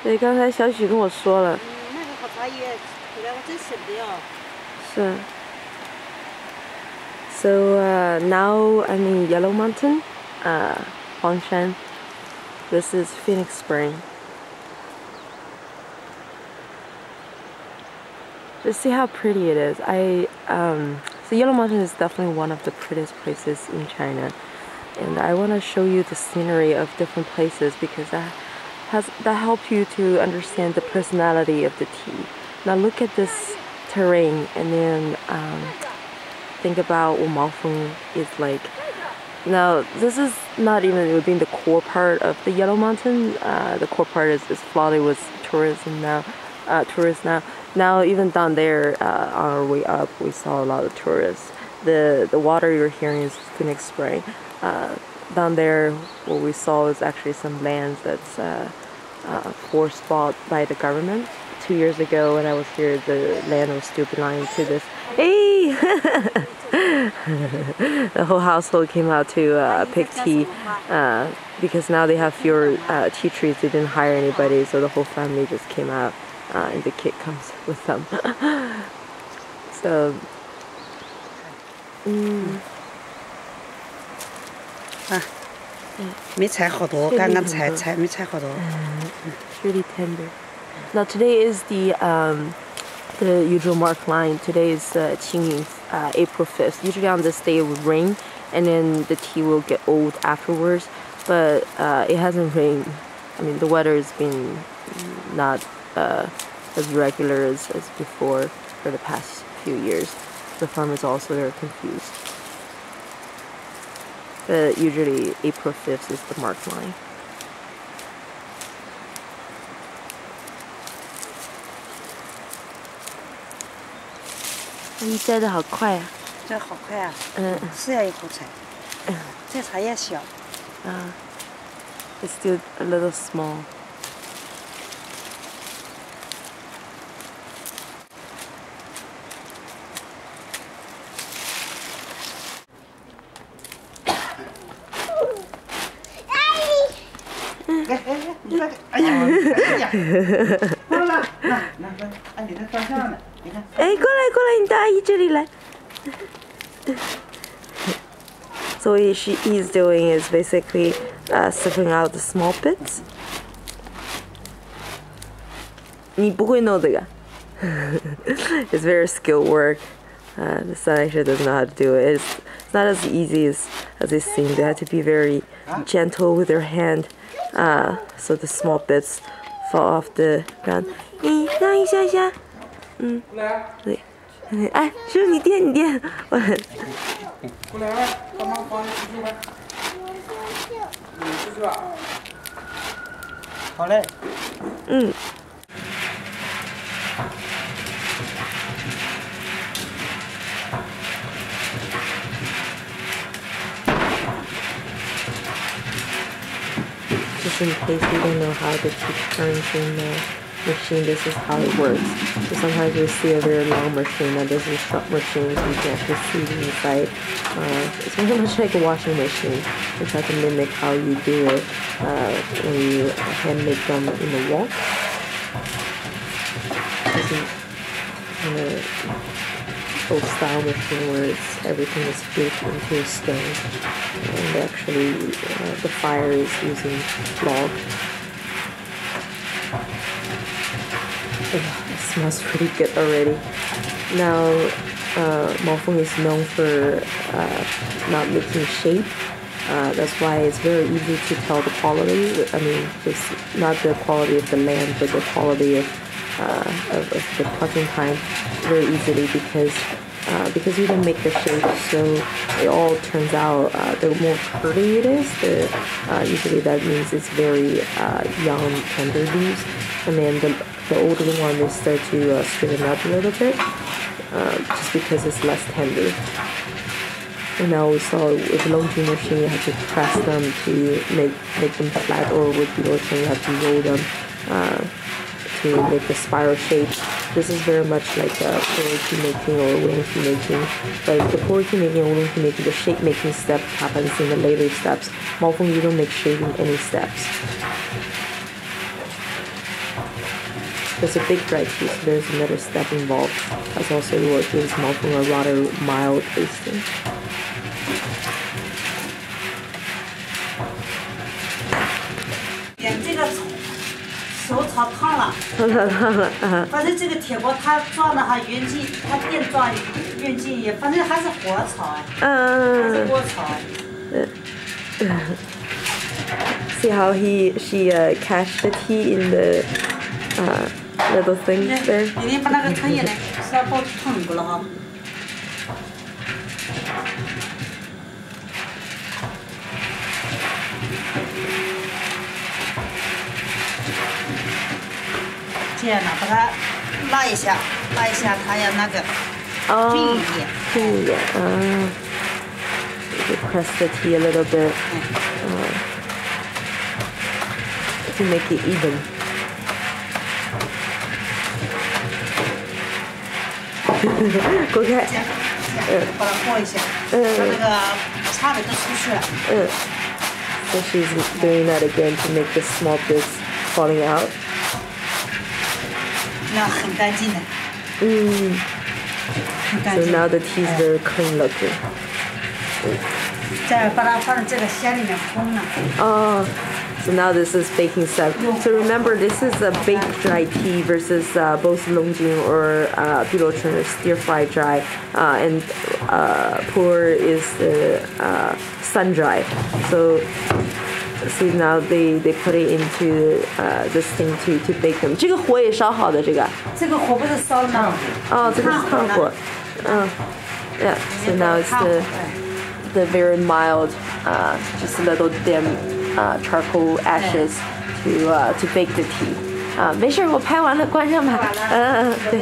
对，刚才小许跟我说了。那个好茶叶，回来我真舍不得哦。是。So now I'm in Yellow Mountain, Huang Shan. This is Phoenix Spring. Just see how pretty it is. So Yellow Mountain is definitely one of the prettiest places in China, and I want to show you the scenery of different places because that helps you to understand the personality of the tea. Now look at this terrain, and then think about what Mao Feng is like. Now this is not even within the core part of the Yellow Mountain. The core part is flooded with tourism now. Tourists now. Now even down there, on our way up, we saw a lot of tourists. The water you're hearing is Phoenix Spring. Down there, what we saw is actually some lands that's forced bought by the government. 2 years ago when I was here, the land was still belonging to this. Hey! The whole household came out to pick tea because now they have fewer tea trees. They didn't hire anybody, so the whole family just came out. And the kid comes with them. So, really tender. Now today is the usual mark line. Today is Qingming, April 5th. Usually on this day it would rain, and then the tea will get old afterwards. But it hasn't rained. I mean, the weather has been not as regular as before for the past few years. The farmers also are confused. But usually April 5th is the mark line. You摘得好快啊！摘好快啊！是呀，一口菜。这茶叶小。It's still a little small. So what he's doing is basically sipping out the small bits. 你不会弄这个 It's very skilled work. The son actually doesn't know how to do it. It's not as easy as it seems. They have to be very gentle with their hand, so the small bits fall off the ground. 让一下下，对，哎，叔你垫，我。过来，帮忙帮你出去吧。出去吧。好嘞。Just in case you don't know how the tea turns in the machine, this is how it works. So sometimes we see a very long machine, and this is short machine, so you can actually see the inside. It's very much like a washing machine. We try to mimic how you do it when you hand make them in the wok. This is kind of old style machine where everything is baked into a stone, and actually the fire is using log. It smells pretty good already. Now, Mao Feng is known for not making shape. That's why it's very easy to tell the quality. I mean, it's not the quality of the land, but the quality of the plucking time very easily because we don't make the shape, so it all turns out the more curly it is, usually that means it's very young, tender leaves, and then the older one they start to straighten up a little bit, just because it's less tender. And now we saw with the Longjing machine, you have to press them to make them flat, or with the old machine, you have to roll them to make the spiral shape. This is very much like porridge making or ulong making, but the porridge making or ulong making, the shape making step happens in the later steps. Mao Feng, you don't make shape in any steps. there's a big dry tea, so there's another step involved. That's also what gives Mao Feng a rather mild tasting. 手炒烫了，反正这个铁锅它转的哈，原计它电转原计也，反正还是火炒还是锅炒。See how she cached the tea in the little things there. 你把那个汤叶呢，稍包烫过了哈。这样的，把它拉一下，它要那个均匀一点。均匀一点，You press the tea a little bit to make it even. 锅盖。把它和一下，把那个差的都出去了。So she's doing that again to make the small bits falling out. 那很干净的。很干 So 净。 now the tea is very clean looking. 再把它放在这个鲜里面烘了。Oh, so now this is baking step. So remember, this is a baked dry tea versus both longjing or 碧螺春 or stir fry dry, and pour is the sun dry. So see now they put it into this thing to bake them. 这个火也烧好的这个。这个火不是烧的。哦，这个是炭火。Yeah. So now it's the very mild, just a little dim charcoal ashes to bake the tea. 没事，我拍完了，关上吧。对。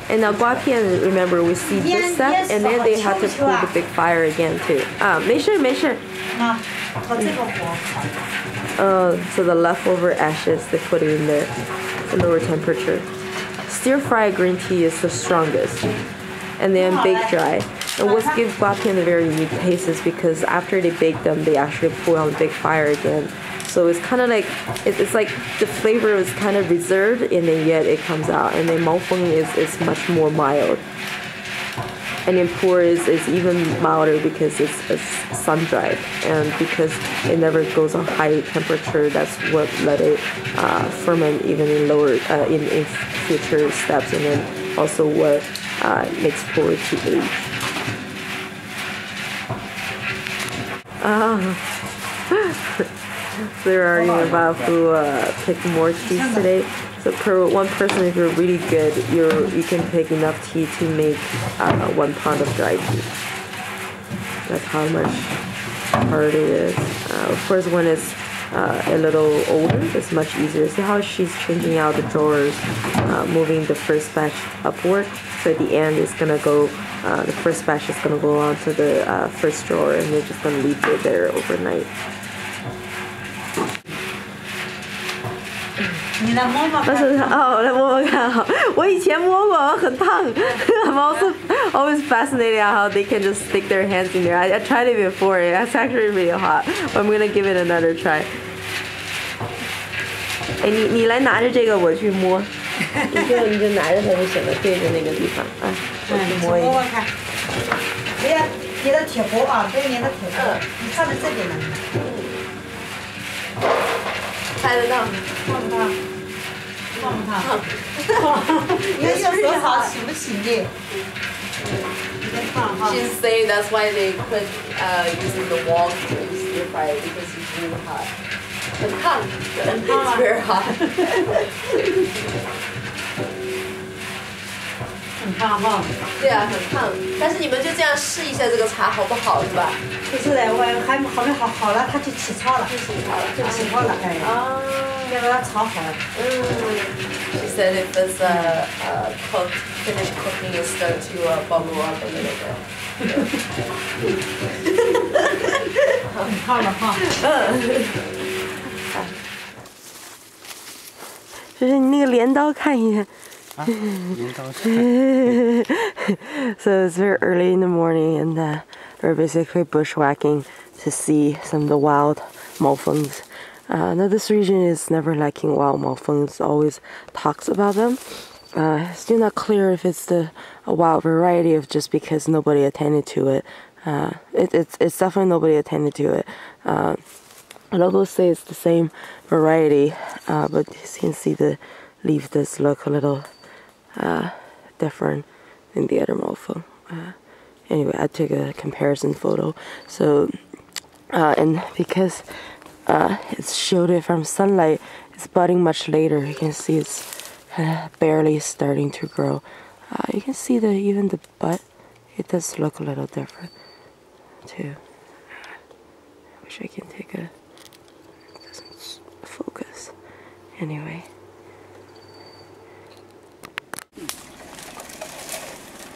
And now 刮片, remember we see this step, and then they have to pull the big fire again too. 没事没事。So the leftover ashes they put it in there, at lower temperature. Stir fry green tea is the strongest, and then bake dry. And what gives guapian a very unique taste is because after they bake them, they actually put on a big fire again. So it's kind of like it's like the flavor is kind of reserved, and then yet it comes out. And then Mao Feng is much more mild, and then pour is even milder because it's sun dried, and because it never goes on high temperature. That's what let it ferment even in lower in future steps, and then also what makes pour to age. So they're arguing about who picked more teas today. So per one person, if you're really good, you can pick enough tea to make 1 pound of dry tea. That's how much hard it is. Of course, when it's a little older, it's much easier. See how she's changing out the drawers, moving the first batch upward. So at the end, it's gonna go. The first batch is gonna go on to the first drawer, and they're just gonna leave it there overnight. 你来摸摸看。但是哦，来摸摸看哈。我以前摸过，很烫。I'm also always fascinated at how they can just stick their hands in there. I tried it before. It's actually really hot. But I'm gonna give it another try. 哎，你来拿着这个，我去摸。你就拿着它就行了，对着那个地方啊，我去摸一下。摸摸看。不要捏到铁锅啊，不要捏到铁锅。你放在这边呢。拍得到。放不烫？放不烫？你看用手炒洗不洗的？She's saying that's why they quit using the wall to stir fry it because it's really hot. 很烫，it's very hot. 很烫哈。对啊，很烫。但是你们就这样试一下这个茶好不好，是吧？不是的，我还没好了，它就起泡了。就起泡了，哎。哦。要把它炒好了。She said if it's cooked, finished cooking, it starts to bubble up a little bit. 很烫了哈。就是你那个镰刀看一下。So it's very early in the morning, and we're basically bushwhacking to see some of the wild Mao Fengs. Now this region is never lacking wild Mao Fengs, always talks about them. It's still not clear if it's a wild variety of just because nobody attended to it. It's definitely nobody attended to it. Locals say it's the same variety, but as you can see the leaf does look a little different than the other Mao Feng. Anyway, I took a comparison photo. So, and because it's shielded from sunlight, it's budding much later. You can see it's barely starting to grow. You can see even the bud, it does look a little different too. I wish I can take a, it doesn't focus. Anyway.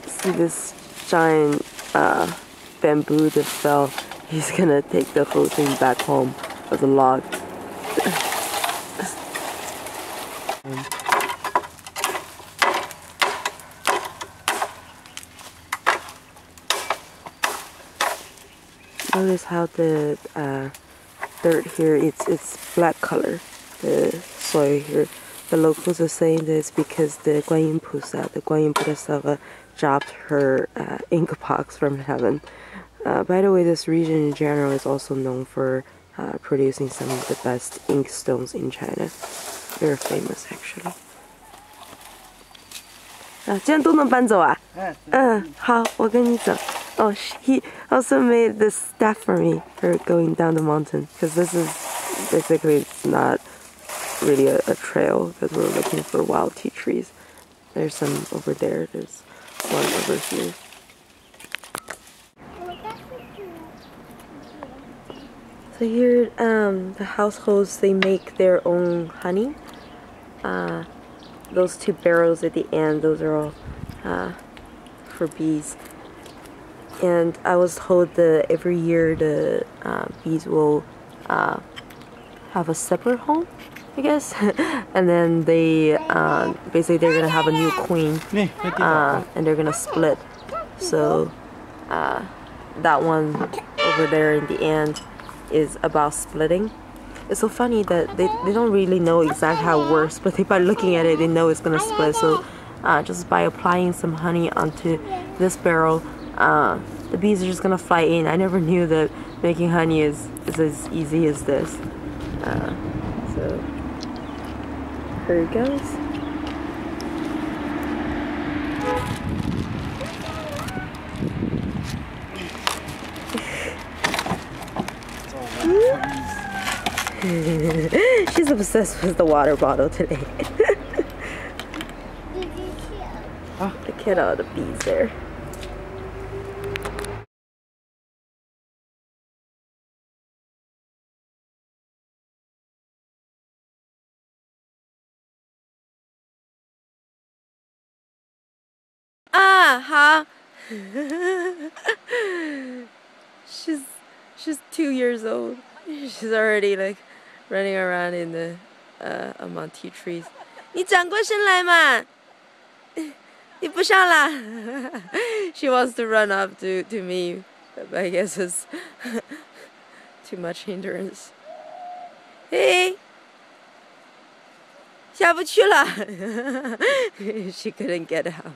See this giant bamboo that fell. He's gonna take the whole thing back home with a log. Notice how the dirt here, it's black color, the soil here. The locals are saying this because the Guanyin Pusa, the Guanyin Bodhisattva, dropped her ink box from heaven. By the way, this region in general is also known for producing some of the best ink stones in China. Very famous, actually. 这样都能搬走啊？好，我跟你走。Oh, he also made this staff for me for going down the mountain because this is basically it's not really a trail because we're looking for wild tea trees. There's some over there. There's one over here. So here, the households, they make their own honey. Those two barrels at the end, those are all for bees. And I was told that every year the bees will have a separate home, I guess. And then they basically they're gonna have a new queen, and they're gonna split. So that one over there in the end is about splitting. It's so funny that they don't really know exactly how it works, but by looking at it, they know it's gonna split. So just by applying some honey onto this barrel, the bees are just gonna fly in. I never knew that making honey is as easy as this. So here it goes. She's obsessed with the water bottle today. Look at all the bees there. Huh? She's 2 years old. She's already like running around in the among tea trees. 你转过身来嘛，你不上啦。She wants to run up to me, but I guess it's too much hindrance. Hey, 下不去了。She couldn't get out.